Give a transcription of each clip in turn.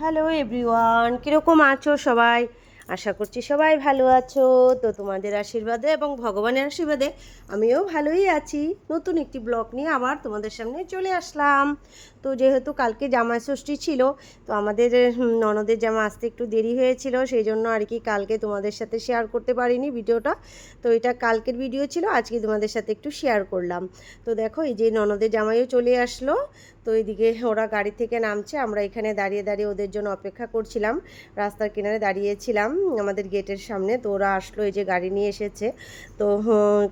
Hello everyone, কীরকম আছো সবাই? আশা করছি সবাই ভালো আছো। তো তোমাদের আশীর্বাদে এবং ভগবানের আশীর্বাদে আমিও ভালোই আছি। নতুন একটি ব্লগ নিয়ে আবার তোমাদের সামনে চলে আসলাম। তো যেহেতু কালকে জামাই ষষ্ঠী ছিল, তো আমাদের ননদের জামা আসতে একটু দেরি হয়েছিল, সেই জন্য আর কি কালকে তোমাদের সাথে শেয়ার করতে পারিনি ভিডিওটা। তো এটা কালকের ভিডিও ছিল, আজকে তোমাদের সাথে একটু শেয়ার করলাম। তো দেখো এই যে ননদের জামাইও চলে আসলো। তো এইদিকে ওরা গাড়ি থেকে নামছে, আমরা এখানে দাঁড়িয়ে দাঁড়িয়ে ওদের জন্য অপেক্ষা করছিলাম। রাস্তার কিনারে দাঁড়িয়েছিলাম আমাদের গেটের সামনে। তো ওরা আসলো, এই যে গাড়ি নিয়ে এসেছে। তো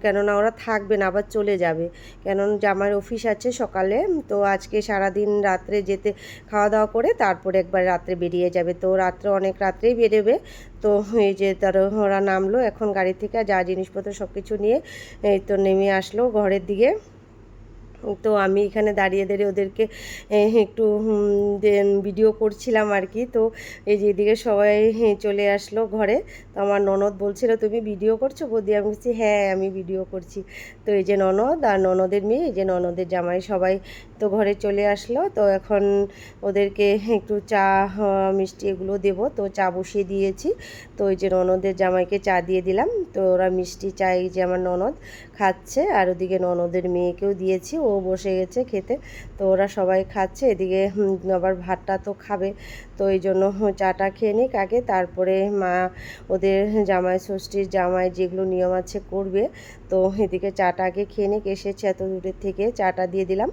কেননা ওরা থাকবে না, আবার চলে যাবে, কেননা জামাইয়ের অফিস আছে সকালে। তো আজকে সারাদিন রাত্রে যেতে খাওয়া দাওয়া করে তারপরে একবার রাত্রে বেরিয়ে যাবে। তো রাত্রে অনেক রাত্রেই বেরোবে। তো এই যে ওরা নামলো এখন গাড়ি থেকে, যা জিনিসপত্র সব কিছু নিয়ে এই তো নেমে আসলো ঘরের দিকে। তো আমি এখানে দাঁড়িয়ে দাঁড়িয়ে ওদেরকে একটু ভিডিও করছিলাম আর কি। তো এই যে এদিকে সবাই চলে আসলো ঘরে। তো আমার ননদ বলছিল, তুমি ভিডিও করছো বৌদি? আমি বলছি হ্যাঁ আমি ভিডিও করছি। তো এই যে ননদ আর ননদের মেয়ে, এই যে ননদের জামাই, সবাই তো ঘরে চলে আসলো। তো এখন ওদেরকে একটু চা মিষ্টি এগুলো দেবো, তো চা বসিয়ে দিয়েছি। তো ওই যে ননদের জামাইকে চা দিয়ে দিলাম। তো ওরা মিষ্টি চা এই যে আমার ননদ খাচ্ছে, আর ওদিকে ননদের মেয়েকেও দিয়েছি, ও বসে গেছে খেতে। তো ওরা সবাই খাচ্ছে, এদিকে আবার ভাতটা তো খাবে। তো এই জন্য চাটা খেয়ে নিক আগে, তারপরে মা ওদের জামাই ষষ্ঠীর জামাই যেগুলো নিয়ম আছে করবে। তো এদিকে চাটা আগে খেয়ে নিক, এসেছে এত দূরের থেকে, চাটা দিয়ে দিলাম।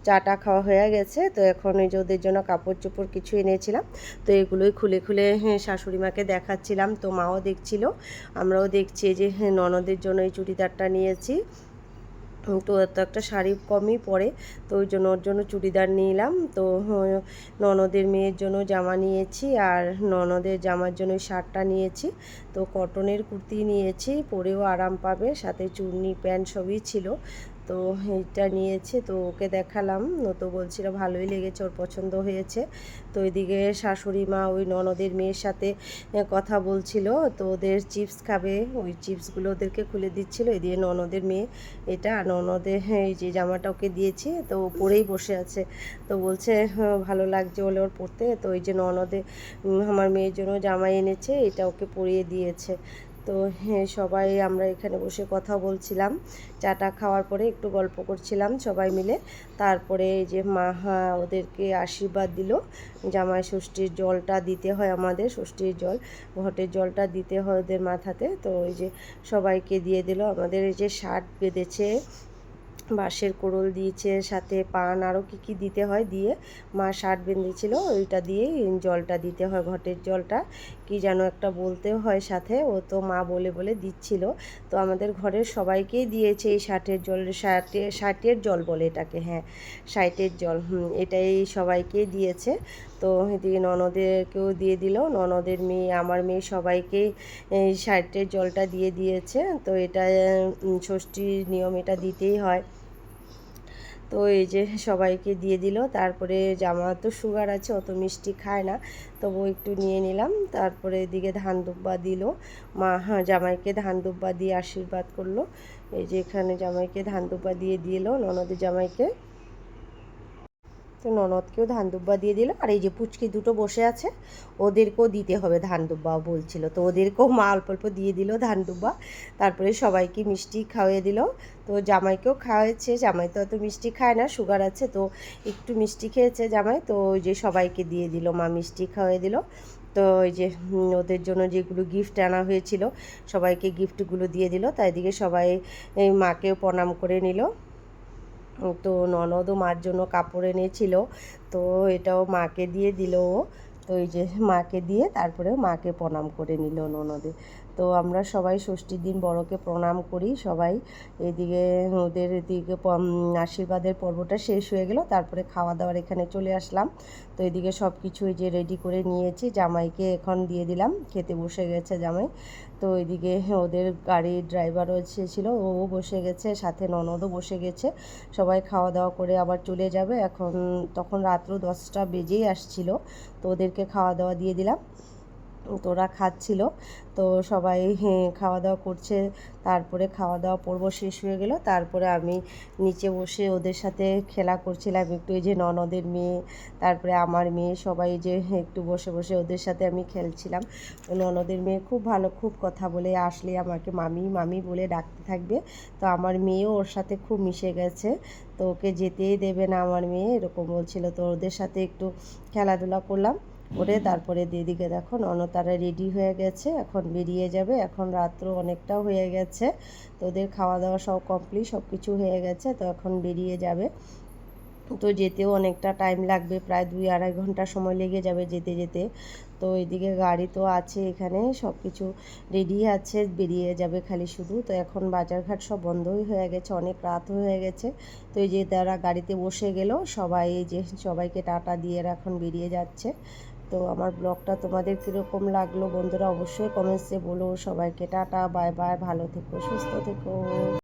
চাটা খাওয়া হয়ে গেছে। তো এখন ওই যে ওদের জন্য কাপড় চোপড় কিছু এনেছিলাম, তো এগুলোই খুলে খুলে শাশুড়ি মাকে দেখাচ্ছিলাম। তো মাও দেখছিল, আমরাও দেখছি যে ননদের জন্য এই চুড়িদারটা নিয়েছি। তো এত একটা শাড়ি কমই পরে, তো ওই জন্য ওর জন্য চুড়িদার নিলাম। তো ননদের মেয়ের জন্য জামা নিয়েছি, আর ননদের জামার জন্য ওই শার্টটা নিয়েছি। তো কটনের কুর্তি নিয়েছি, পরেও আরাম পাবে, সাথে চুন্নি প্যান্ট সবই ছিল। তো এইটা নিয়েছে, তো ওকে দেখালাম। ও তো বলছিল ভালোই লেগেছে, ওর পছন্দ হয়েছে। তো এদিকে শাশুড়ি মা ওই ননদের মেয়ের সাথে কথা বলছিল। তো ওদের চিপস খাবে, ওই চিপসগুলো ওদেরকে খুলে দিচ্ছিল। এদিকে ননদের মেয়ে এটা, ননদের এই যে জামাটা ওকে দিয়েছি, তো পরেই বসে আছে। তো বলছে ভালো লাগছে বলে ওর পরতে। তো ওই যে ননদে আমার মেয়ের জন্য জামা এনেছে, এটা ওকে পরিয়ে দিয়েছে। তো হ্যাঁ, সবাই আমরা এখানে বসে কথা বলছিলাম, চাটা খাওয়ার পরে একটু গল্প করছিলাম সবাই মিলে। তারপরে এই যে মা ওদেরকে আশীর্বাদ দিল। জামাই ষষ্ঠীর জলটা দিতে হয়, আমাদের ষষ্ঠীর জল, ঘটের জলটা দিতে হয় ওদের মাথাতে। তো ওই যে সবাইকে দিয়ে দিল। আমাদের এই যে শার্ট বেঁধেছে, বাঁশের কোড়ল দিয়েছে, সাথে পান আরও কী কী দিতে হয় দিয়ে মা শার্ট বেঁধেছিল, ওইটা দিয়েই জলটা দিতে হয়, ঘটের জলটা কি যেন একটা বলতেও হয় সাথে, ও তো মা বলে বলে দিচ্ছিল। তো আমাদের ঘরের সবাইকেই দিয়েছে এই ষাটের জল, ষাটের জল বলে এটাকে, হ্যাঁ ষাটের জল, এটাই সবাইকেই দিয়েছে। তো এদিকে ননদেরকেও দিয়ে দিল, ননদের মেয়ে, আমার মেয়ে, সবাইকেই এই ষাটের জলটা দিয়ে দিয়েছে। তো এটা ষষ্ঠীর নিয়ম, এটা দিতেই হয়। তো এই যে সবাইকে দিয়ে দিল। তারপরে জামা তো সুগার আছে, অত মিষ্টি খায় না, তবু একটু নিয়ে নিলাম। তারপরে এদিকে ধান দুব্বা দিল মা, হ্যাঁ জামাইকে ধান দুব্বা দিয়ে আশীর্বাদ করলো। এই যে এখানে জামাইকে ধান দুব্বা দিয়ে দিল, ননদের জামাইকে। তো ননদকেও ধান দুব্বা দিয়ে দিল, আর এই যে পুচকি দুটো বসে আছে, ওদেরকেও দিতে হবে ধান দুব্বাও বলছিল। তো ওদেরকেও মা অল্প অল্প দিয়ে দিল ধান দুব্বা। তারপরে সবাইকে মিষ্টি খাওয়িয়ে দিল। তো জামাইকেও খাওয়াচ্ছে, জামাই তো অত মিষ্টি খায় না, সুগার আছে, তো একটু মিষ্টি খেয়েছে জামাই। তো ওই যে সবাইকে দিয়ে দিল, মা মিষ্টি খাওয়িয়ে দিল। তো ওই যে ওদের জন্য যেগুলো গিফট আনা হয়েছিল, সবাইকে গিফটগুলো দিয়ে দিল। তাই দিকে সবাই এই মাকেও প্রণাম করে নিল। তো ননদও মার জন্য কাপড় এনেছিল, তো এটাও মাকে দিয়ে দিল ও। তো এই যে মাকে দিয়ে তারপরে মাকে প্রণাম করে নিল ননদে। তো আমরা সবাই ষষ্ঠীর দিন বড়কে প্রণাম করি সবাই। এদিকে ওদের এদিকে আশীর্বাদের পর্বটা শেষ হয়ে গেল, তারপরে খাওয়া দাওয়ার এখানে চলে আসলাম। তো এদিকে সব কিছু এই যে রেডি করে নিয়েছি, জামাইকে এখন দিয়ে দিলাম, খেতে বসে গেছে জামাই। তো এদিকে ওদের গাড়ির ড্রাইভারও এসেছিল, ও বসে গেছে, সাথে ননদও বসে গেছে। সবাই খাওয়া দাওয়া করে আবার চলে যাবে এখন। তখন রাত্র 10টা বেজেই আসছিল। তো ওদেরকে খাওয়া দাওয়া দিয়ে দিলাম। তো ওরা খাচ্ছিল, তো সবাই খাওয়া দাওয়া করছে। তারপরে খাওয়া দাওয়া পর্ব শেষ হয়ে গেল, তারপরে আমি নিচে বসে ওদের সাথে খেলা করছিলাম একটু। এই যে ননদের মেয়ে, তারপরে আমার মেয়ে, সবাই যে একটু বসে বসে ওদের সাথে আমি খেলছিলাম। ননদের মেয়ে খুব ভালো, খুব কথা বলে, আসলে আমাকে মামি মামি বলে ডাকতে থাকবে। তো আমার মেয়েও ওর সাথে খুব মিশে গেছে, তো ওকে যেতেই দেবে না আমার মেয়ে, এরকম বলছিল। তো ওদের সাথে একটু খেলাধুলা করলাম করে তারপরে দিদিকে দেখো ননতারা রেডি হয়ে গেছে, এখন বেরিয়ে যাবে। এখন রাত্র অনেকটা হয়ে গেছে, তো ওদের খাওয়া দাওয়া সব কমপ্লিট, সব কিছু হয়ে গেছে, তো এখন বেরিয়ে যাবে। তো যেতেও অনেকটা টাইম লাগবে, প্রায় 2-2.5 ঘন্টা সময় লেগে যাবে যেতে যেতে। তো এদিকে গাড়ি তো আছে, এখানে সব কিছু রেডি আছে, বেরিয়ে যাবে খালি শুধু। তো এখন বাজারঘাট সব বন্ধই হয়ে গেছে, অনেক রাত হয়ে গেছে। তো এই যে তারা গাড়িতে বসে গেল, সবাই এই যে সবাইকে টাটা দিয়ে এখন বেরিয়ে যাচ্ছে। তো আমার ব্লগটা তোমাদের কীরকম লাগলো বন্ধুরা অবশ্যই কমেন্টসে বলো। সবাইকে টাটা, বাই বাই, ভালো থেকো, সুস্থ থেকো।